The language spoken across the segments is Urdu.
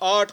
8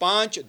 5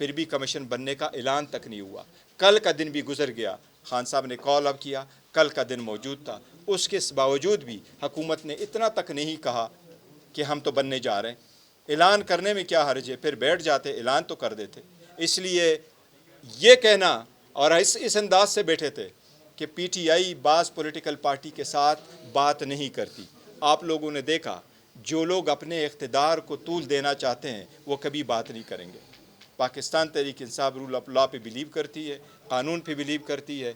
پھر بھی کمیشن بننے کا اعلان تک نہیں ہوا. کل کا دن بھی گزر گیا, خان صاحب نے کال اپ کیا, کل کا دن موجود تھا, اس کے باوجود بھی حکومت نے اتنا تک نہیں کہا کہ ہم تو بننے جا رہے ہیں. اعلان کرنے میں کیا حرج ہے, پھر بیٹھ جاتے, اعلان تو کر دیتے. اس لیے یہ کہنا, اور اس انداز سے بیٹھے تھے کہ پی ٹی آئی بعض پولیٹیکل پارٹی کے ساتھ بات نہیں کرتی. آپ لوگوں نے دیکھا, جو لوگ اپنے اقتدار کو طول دینا چاہتے ہیں وہ کبھی بات نہیں کریں گے. Pakistan Tehreek Insaf role of law پہ بلیو کرتی ہے, قانون پہ بلیو کرتی ہے,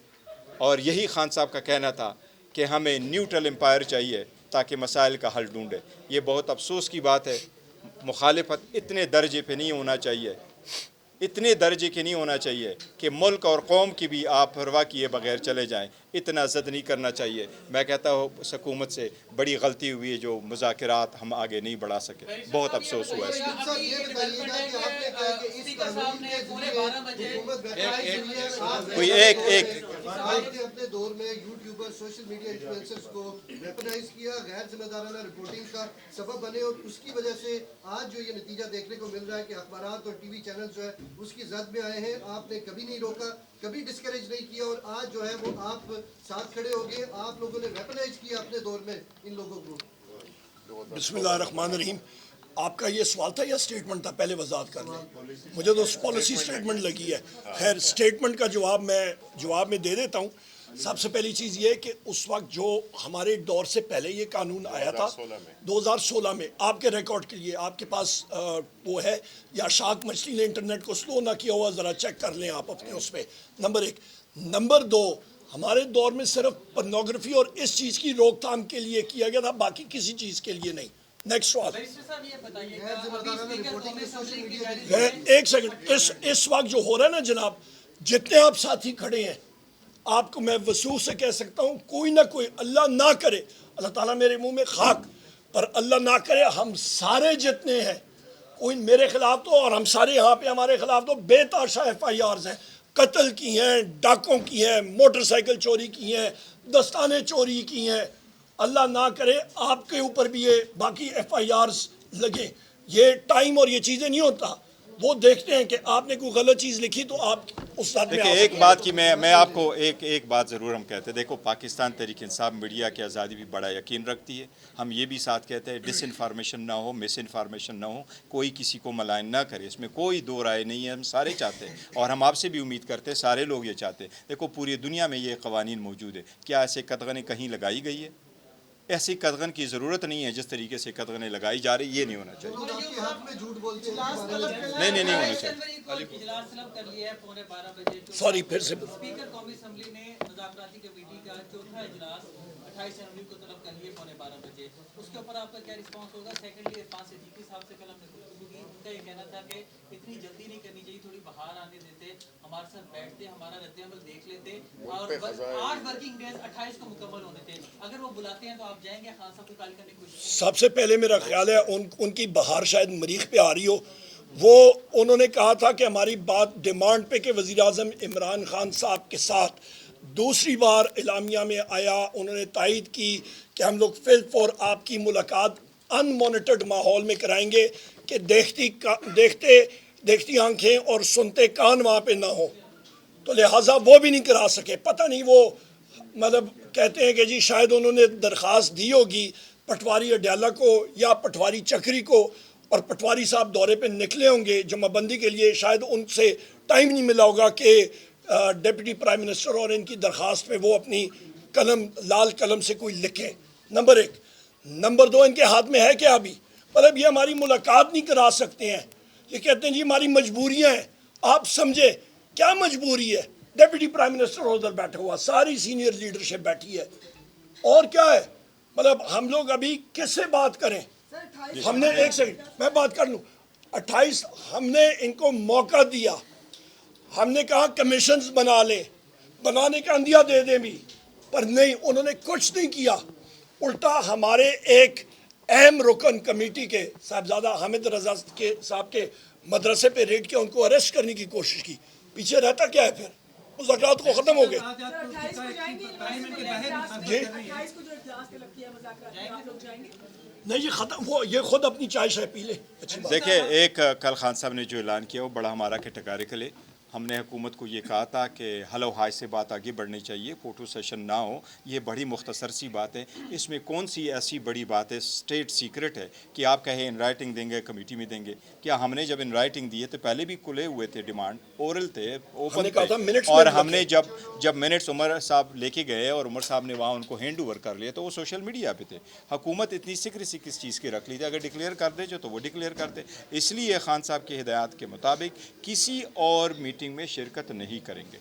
اور یہی خان صاحب کا کہنا تھا کہ ہمیں نیوٹرل امپائر چاہیے تاکہ مسائل کا حل ڈھونڈے. یہ بہت افسوس کی بات ہے, مخالفت اتنے درجے پہ نہیں ہونا چاہیے, اتنے درجے کے نہیں ہونا چاہیے کہ ملک اور قوم کی بھی آپ پرواہ کیے بغیر چلے جائیں. اتنا زد نہیں کرنا چاہیے. میں کہتا ہوں اس حکومت سے بڑی غلطی ہوئی ہے جو مذاکرات ہم آگے نہیں بڑھا سکے. بہت افسوس ہوا اس پر. کوئی ایک اپنے دور میں یوٹیوبر سوشل میڈیا انفلوئنسرز کو ویپنائز کیا, غیر ذمہ دارانہ رپورٹنگ کا سبب بنے, اور اس کی وجہ سے آج جو یہ نتیجہ دیکھنے کو مل رہا ہے کہ اخبارات اور ٹی وی چینل جو ہے اس کی زد میں آئے ہیں. آپ نے کبھی نہیں روکا, کبھی ڈسکریج نہیں کیا, اور آج جو ہے وہ آپ ساتھ کھڑے ہو گئے. آپ لوگوں نے ویپنائز کیا اپنے دور میں ان لوگوں کو. بسم اللہ الرحمن الرحیم. آپ کا یہ سوال تھا یا سٹیٹمنٹ تھا؟ پہلے وضاحت کر لیں. مجھے تو پالیسی سٹیٹمنٹ لگی ہے. خیر, سٹیٹمنٹ کا جواب میں دے دیتا ہوں. سب سے پہلی چیز یہ کہ اس وقت جو ہمارے دور سے پہلے یہ قانون آیا تھا 2016 میں, آپ کے ریکارڈ کے لیے آپ کے پاس وہ ہے, یا شاک مچھلی نے انٹرنیٹ کو سلو نہ کیا ہوا, ذرا چیک کر لیں آپ اپنے اس پہ. نمبر 1. نمبر 2, ہمارے دور میں صرف پرنوگرافی اور اس چیز کی روک تھام کے لیے کیا گیا تھا, باقی کسی چیز کے لیے نہیں. نیکسٹ سوال. ایک سیکنڈ, اس وقت جو ہو رہا ہے نا جناب, جتنے آپ ساتھی کھڑے ہیں, آپ کو میں وسوع سے کہہ سکتا ہوں, کوئی نہ کوئی, اللہ نہ کرے, اللہ تعالیٰ میرے منہ میں خاک, پر اللہ نہ کرے ہم سارے جتنے ہیں, کوئی میرے خلاف تو, اور ہم سارے یہاں پہ ہمارے خلاف تو بے تحاشا ایف آئی آرز ہیں. قتل کی ہیں, ڈاکوں کی ہیں, موٹر سائیکل چوری کی ہیں, دستانے چوری کی ہیں. اللہ نہ کرے آپ کے اوپر بھی یہ باقی ایف آئی آرز لگیں. یہ ٹائم اور یہ چیزیں نہیں ہوتا, وہ دیکھتے ہیں کہ آپ نے کوئی غلط چیز لکھی تو آپ اس ساتھ میں. دیکھیں, ایک بات کی میں آپ کو ایک بات ضرور ہم کہتے ہیں. دیکھو, پاکستان تحریک انصاف میڈیا کی آزادی بھی بڑا یقین رکھتی ہے. ہم یہ بھی ساتھ کہتے ہیں ڈس انفارمیشن نہ ہو, مس انفارمیشن نہ ہو, کوئی کسی کو ملائن نہ کرے. اس میں کوئی دو رائے نہیں ہے, ہم سارے چاہتے ہیں, اور ہم آپ سے بھی امید کرتے ہیں سارے لوگ یہ چاہتے ہیں. دیکھو, پوری دنیا میں یہ قوانین موجود ہے. کیا ایسے قدغنیں کہیں لگائی گئی ہے؟ ایسی قدغن کی ضرورت نہیں ہے. جس طریقے سے قدغنیں لگائی جا رہی, یہ نہیں ہونا چاہیے. نہیں ہونا چاہیے. سوری, پھر سے. اسپیکر قومی اسمبلی نے مذاکراتی کمیٹی کا چوتھا اجلاس 28 جنوری کو طلب کر لیے 12:15 بجے. اس کے اوپر آپ کا کیا رسپانس ہوگا؟ سیکنڈلی, عرفان صدیقی صاحب سے کل ہم نے گفتگو کی, ان کا یہ کہنا تھا کہ اتنی جلدی نہیں کرنی چاہیے, تھوڑی بہار آنے دیتے, ہمارے ساتھ بیٹھتے, ہمارا رد عمل دیکھ لیتے, اور 8 ورکنگ ڈیز 28 کو مکمل ہونے تھے. اگر وہ بلاتے ہیں تو آپ جائیں گے؟ خان صاحب کو کال کرنے کی کوشش. سب سے پہلے میرا خیال ہے ان کی بہار شاید مریخ پہ آ رہی ہو. وہ انہوں نے کہا تھا کہ ہماری بات ڈیمانڈ پہ کہ وزیر اعظم عمران خان صاحب کے ساتھ دوسری بار اعلامیہ میں آیا, انہوں نے تائید کی کہ ہم لوگ فی الفور آپ کی ملاقات ان مانیٹرڈ ماحول میں کرائیں گے کہ دیکھتی آنکھیں اور سنتے کان وہاں پہ نہ ہوں. تو لہٰذا وہ بھی نہیں کرا سکے. پتہ نہیں, وہ مطلب کہتے ہیں کہ جی شاید انہوں نے درخواست دی ہوگی پٹواری اڈیالہ کو یا پٹواری چکری کو, اور پٹواری صاحب دورے پہ نکلے ہوں گے جمعہ بندی کے لیے, شاید ان سے ٹائم نہیں ملا ہوگا کہ ڈپٹی پرائم منسٹر اور ان کی درخواست پہ وہ اپنی لال قلم سے کوئی لکھیں. نمبر 1. نمبر 2, ان کے ہاتھ میں ہے کیا ابھی؟ مطلب یہ ہماری ملاقات نہیں کرا سکتے ہیں, یہ کہتے ہیں جی ہماری مجبوریاں ہیں. آپ سمجھے کیا مجبوری ہے؟ ڈپٹی پرائم منسٹر ادھر بیٹھا ہوا, ساری سینئر لیڈرشپ بیٹھی ہے, اور کیا ہے؟ مطلب ہم لوگ ابھی کس سے بات کریں؟ ہم نے, ایک سیکنڈ میں بات کر لوں, 28 ہم نے ان کو موقع دیا, ہم نے کہا کمیشنز بنا لیں, بنانے کا اندیا دے دیں بھی, پر نہیں, انہوں نے کچھ نہیں کیا. الٹا ہمارے ایک اہم رکن کمیٹی کے صاحبزادہ حامد رضا کے صاحب کے مدرسے پہ ریڈ کیا, ان کو اریسٹ کرنے کی کوشش کی. پیچھے رہتا کیا ہے؟ پھر مذاکرات کو ختم ہو گئے. نہیں جی ختم وہ یہ خود اپنی چائے شائے پی لے اچھی بات. دیکھیں ایک کل خان صاحب نے جو اعلان کیا وہ بڑا ہمارا کیٹیگریکل ہے. ہم نے حکومت کو یہ کہا تھا کہ ہلو ہائی سے بات آگے بڑھنی چاہیے, فوٹو سیشن نہ ہو. یہ بڑی مختصر سی بات ہے, اس میں کون سی ایسی بڑی بات ہے, اسٹیٹ سیکرٹ ہے کہ آپ کہیں ان رائٹنگ دیں گے کمیٹی میں دیں گے. کیا ہم نے جب ان رائٹنگ دیے تو پہلے بھی کھلے ہوئے تھے, ڈیمانڈ اورل تھے, ہم نے اوپن کہا تھا تھے, منٹس اور میں ہم نے رکھیں. جب منٹس عمر صاحب لے کے گئے اور عمر صاحب نے وہاں ان کو ہینڈ اوور کر لیا تو وہ سوشل میڈیا پہ تھے. حکومت اتنی سیکریسی کس چیز کی رکھ لی تھی, اگر ڈکلیئر کر دے جو تو وہ ڈکلیئر کر دے. اس لیے خان صاحب کی ہدایات کے مطابق کسی اور میٹنگ میں شرکت نہیں کریں گے.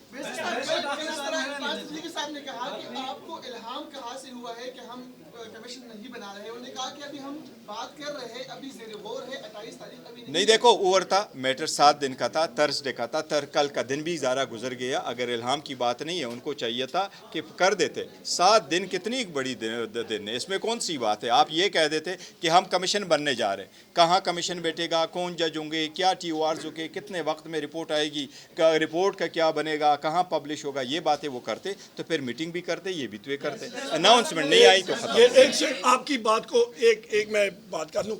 صاحب نے کہا کہ آپ کو الہام کہاں سے ہوا ہے کہ ہم کمیشن نہیں بنا رہے, انہوں نے کہا کہ ابھی ہم بات کر رہے ہیں, ابھی زیر غور ہے, 28 تاریخ ابھی نہیں دیکھو اوور تھا میٹر 7 دن کا تھا, تھرسڈے کا تھا, کل کا دن بھی زیادہ گزر گیا. اگر الہام کی بات نہیں ہے ان کو چاہیے تھا کہ کر دیتے. 7 دن کتنی بڑی دن ہے, اس میں کون سی بات ہے. آپ یہ کہہ دیتے کہ ہم کمیشن بننے جا رہے ہیں, کہاں کمیشن بیٹھے گا, کون جج ہوں گے, کیا ٹی او آرز ہوں گے, کتنے وقت میں رپورٹ آئے گی, رپورٹ کا کیا بنے گا, کہاں پبلش ہوگا, یہ باتیں وہ کرتے تو پھر میٹنگ بھی کرتے, یہ بھی تو یہ کرتے. اناؤنسمنٹ نہیں آئی تو ختم. یہ ایک سیکنڈ آپ کی بات کو ایک میں بات کر لوں.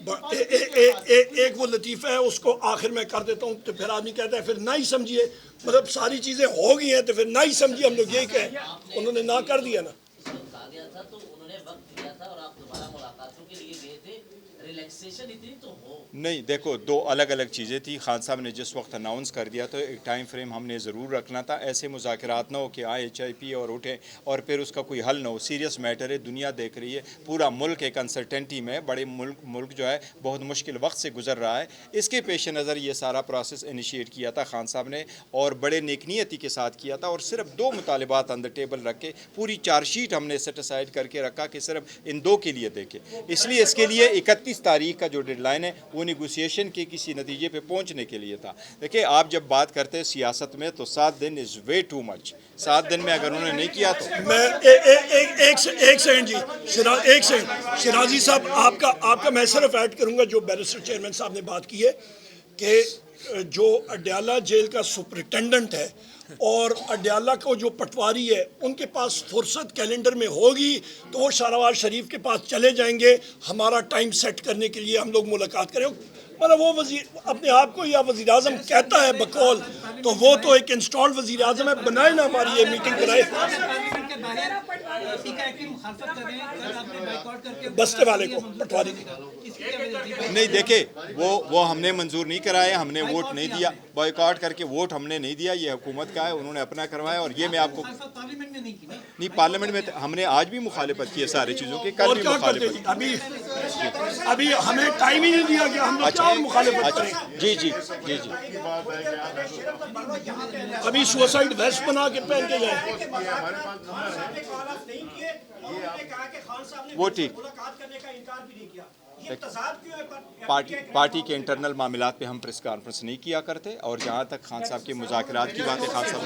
ایک وہ لطیفہ ہے اس کو آخر میں کر دیتا ہوں تو پھر آدمی کہتا ہے پھر نہ ہی سمجھیے, مطلب ساری چیزیں ہو گئی ہیں تو پھر نہ ہی سمجھیے. ہم لوگ یہی کہیں انہوں نے نہ کر دیا نا. کہا گیا تھا تو انہوں نے وقت دیا تھا اور آپ دوبارہ ملاقاتوں کے لیے گئے تھے, ریلیکسیشن اتنی تو ہو. نہیں دیکھو دو الگ الگ چیزیں تھی. خان صاحب نے جس وقت اناؤنس کر دیا تو ایک ٹائم فریم ہم نے ضرور رکھنا تھا. ایسے مذاکرات نہ ہو کہ آئے چائے پی اور اٹھیں اور پھر اس کا کوئی حل نہ ہو. سیریس میٹر ہے, دنیا دیکھ رہی ہے, پورا ملک ایک انسرٹینٹی میں, بڑے ملک جو ہے بہت مشکل وقت سے گزر رہا ہے. اس کے پیش نظر یہ سارا پروسیس انیشیٹ کیا تھا خان صاحب نے اور بڑے نیک نیتی کے ساتھ کیا تھا, اور صرف 2 مطالبات آن دا ٹیبل رکھ کے پوری چارج شیٹ ہم نے سیٹ اسائڈ کر کے رکھا کہ صرف ان 2 کے لیے دیکھیں. اس لیے اس کے لیے 31 تاریخ کا جو ڈیڈ لائن ہے وہ نیگوسیشن کے کسی نتیجے پہ پہنچنے کے لیے تھا. دیکھیں آپ جب بات کرتے ہیں سیاست میں تو 7 دن از وے ٹو مچ. 7 دن میں اگر انہوں نے نہیں کیا تو میں ایک سیکنڈ جی, ایک سیکنڈ شرازی صاحب, آپ کا میں صرف ایڈ کروں گا جو بیرسٹر چیئرمین صاحب نے بات کی ہے کہ جو اڈیالہ جیل کا سپرنٹینڈنٹ ہے اور اڈیالہ کو جو پٹواری ہے ان کے پاس فرصت کیلنڈر میں ہوگی تو وہ شہروار شریف کے پاس چلے جائیں گے ہمارا ٹائم سیٹ کرنے کے لیے, ہم لوگ ملاقات کریں. مطلب وہ اپنے آپ کو یا وزیر اعظم کہتا ہے بقول, تو وہ تو ایک انسٹالڈ وزیر اعظم ہے, بنائے نا ہماری یہ میٹنگ بنائے. بستے والے کو پٹواری نہیں دیکھے وہ ہم نے منظور نہیں کرائے, ہم نے ووٹ نہیں دیا, بائیکاٹ کر کے ووٹ ہم نے نہیں دیا. یہ حکومت کا ہے, انہوں نے اپنا کروایا. اور یہ میں آپ کو نہیں پارلیمنٹ میں ہم نے آج بھی مخالفت کی ہے ساری چیزوں کی, کل بھی مخالفت. ابھی ہمیں ٹائم ہی نہیں دیا کہ ہم لوگ کیا اور مخالفت کریں. جی جی جی جی ابھی سوسائڈ ویسٹ بنا کے پہن کے جائیں. وہ ٹھیک پارٹی کے انٹرنل معاملات پہ ہم پریس کانفرنس نہیں کیا کرتے, اور جہاں تک خان صاحب کے مذاکرات کی بات ہے خان صاحب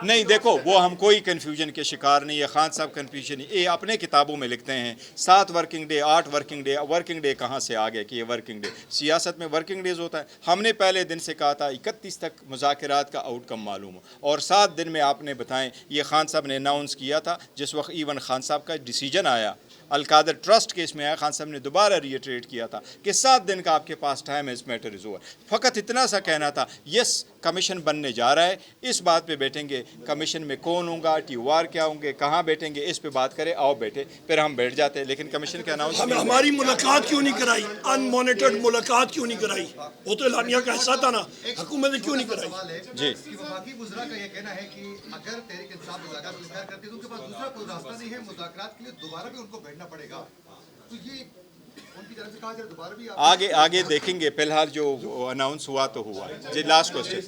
نہیں دیکھو وہ ہم کوئی کنفیوژن کے شکار نہیں ہے. خان صاحب کنفیوژن یہ اپنے کتابوں میں لکھتے ہیں 7 working day 8 working day. Working day کہاں سے آ گیا کہ یہ ورکنگ ڈے, سیاست میں ورکنگ ڈیز ہوتا ہے. ہم نے پہلے دن سے کہا تھا 31 تک مذاکرات کا آؤٹ کم معلوم ہو, اور 7 دن میں آپ نے بتائیں. یہ خان صاحب نے اناؤنس کیا تھا جس وقت ایون خان صاحب کا ڈیسیجن آیا القادر ٹرسٹ کیس میں آیا, خان صاحب نے دوبارہ ریٹریٹ کیا تھا کہ 7 دن کا آپ کے پاس ٹائم ہے, اس میٹر از اوور. فقط اتنا سا کہنا تھا یس کمیشن بننے جا رہا ہے, اس بات پہ بیٹھیں گے, کمیشن میں کون ہوں گا, ٹی او آر کیا ہوں گے, کہاں بیٹھیں گے, اس پہ بات کریں, آؤ بیٹھے. پھر ہم بیٹھ جاتے ہیں, لیکن کمیشن کے اناؤنس ہماری ملاقات کیوں نہیں کرائی, ان مانیٹرڈ ملاقات کیوں نہیں کرائی, وہ تو اعلامیہ کا حصہ تھا نا, حکومت نے کیوں نہیں کرائی. جی وفاقی وزراء کا یہ کہنا ہے کہ اگر تحریک انصاف مذاکرات کو اختیار کرتی ہے تو ان کے پاس دوسرا کوئی راستہ نہیں ہے, مذاکرات کے لیے دوبارہ بھی ان کو بیٹھنا پڑے گا. تو یہ ان کی طرف سے کہا جائے دوبارہ بھی آگے دیکھیں گے. فی الحال جو اناؤنس ہوا تو ہوا. جی لاسٹ کوسچن.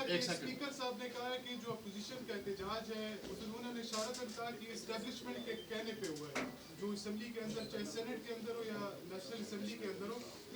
اسپیکر صاحب نے کہا ہے کہ جو اپوزیشن کا احتجاج ہے انہوں نے اشارتاً کہا کہ اسٹیبلشمنٹ کے کہنے پہ ہوا ہے, جو اسمبلی کے اندر چاہے سینٹ کے اندر ہو یا نیشنل اسمبلی کے اندر ہو,